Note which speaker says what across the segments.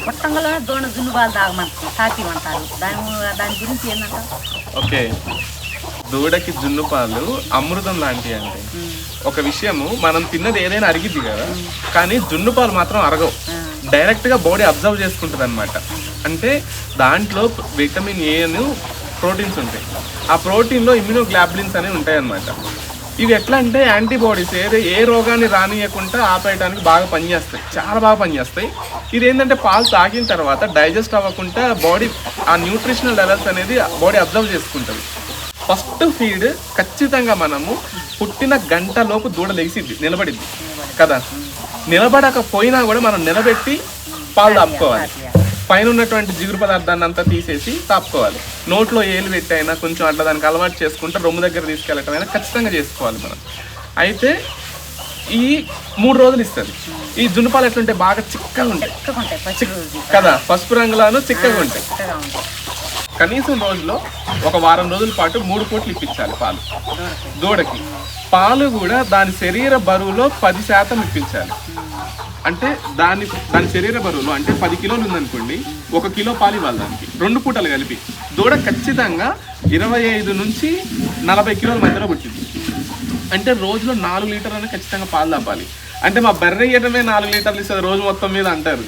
Speaker 1: పుట్టంగలో జున్ను పాలు తాగమంటారు, తాపిమంటారు. దాని గురించి ఏంటంటారు?
Speaker 2: ఓకే, దూడకి జున్ను పాలు అమృతం లాంటివి అంటే ఒక విషయము, మనం తిన్నది ఏదైనా అరిగిద్ది కదా, కానీ జున్ను పాలు మాత్రం అరగవు. డైరెక్ట్గా బాడీ అబ్జర్వ్ చేసుకుంటుంది అనమాట. అంటే దాంట్లో విటమిన్ ఏను ప్రోటీన్స్ ఉంటాయి. ఆ ప్రోటీన్లో ఇమ్యూనోగ్లాబులిన్స్ అనేవి ఉంటాయి అన్నమాట. ఇవి ఎట్లా అంటే యాంటీబాడీస్ ఏ రోగాన్ని రానియకుండా ఆపేయడానికి బాగా పనిచేస్తాయి, చాలా బాగా పనిచేస్తాయి. ఇది ఏంటంటే పాలు తాగిన తర్వాత డైజెస్ట్ అవ్వకుండా బాడీ ఆ న్యూట్రిషనల్ లెవెల్స్ అనేది బాడీ అబ్జర్వ్ చేసుకుంటుంది. ఫస్ట్ ఫీడ్ ఖచ్చితంగా మనము పుట్టిన గంట లోపు దూడ లెగిసిద్ది, నిలబడిద్ది కదా. నిలబడకపోయినా కూడా మనం నిలబెట్టి పాలు తాపుకోవాలి. పైన ఉన్నటువంటి జిగురు పదార్థాన్ని అంతా తీసేసి తాపుకోవాలి. నోట్లో ఏలు పెట్టైనా కొంచెం అట్లా దానికి అలవాటు చేసుకుంటే రొమ్ము దగ్గర తీసుకెళ్ళటం అయినా ఖచ్చితంగా చేసుకోవాలి మనం. అయితే ఈ 3 రోజులు ఇస్తుంది. ఈ జున్నుపాలు ఎట్లుంటే బాగా చిక్కగా ఉంటాయి కదా, పసుపు రంగులోనూ చిక్కగా ఉంటాయి. కనీసం రోజులో ఒక వారం రోజుల పాటు 3 పూటలు ఇప్పించాలి పాలు దూడకి. పాలు కూడా దాని శరీర బరువులో 10% ఇప్పించాలి. అంటే దాని శరీర బరువులో అంటే 10 కిలోలు ఉందనుకోండి, 1 కిలో పాలు ఇవ్వాలి దానికి 2 పూటలు కలిపి. దూడ ఖచ్చితంగా 25 నుంచి 40 కిలోల మధ్యలో పుట్టింది. అంటే రోజులో 4 లీటర్లు ఖచ్చితంగా పాలు తాపాలి. అంటే మా బర్రె ఇయ్యటమే 4 లీటర్లు ఇస్తుంది రోజు మొత్తం మీద అంటారు.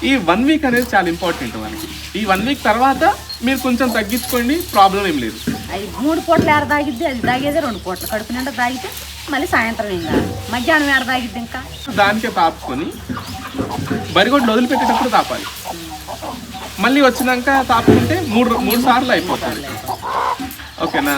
Speaker 2: ఈ 1 వీక్ అనేది చాలా ఇంపార్టెంట్ మనకి. ఈ 1 వీక్ తర్వాత మీరు కొంచెం తగ్గించుకోండి, ప్రాబ్లం ఏం లేదు.
Speaker 1: అది 3 పూటలు ఏడ తాగిద్ది, అది తాగేదే 2 పూటలు. కడుపు నిండా తాగితే మళ్ళీ సాయంత్రం ఇంకా మధ్యాహ్నం ఏడ తాగిద్ది. ఇంకా
Speaker 2: దానికే తాపుకొని బరిగొడ్లు వదిలిపెట్టేటప్పుడు తాపాలి. మళ్ళీ వచ్చినాక తాపుకుంటే 3 సార్లు అయిపోతుంది. ఓకేనా?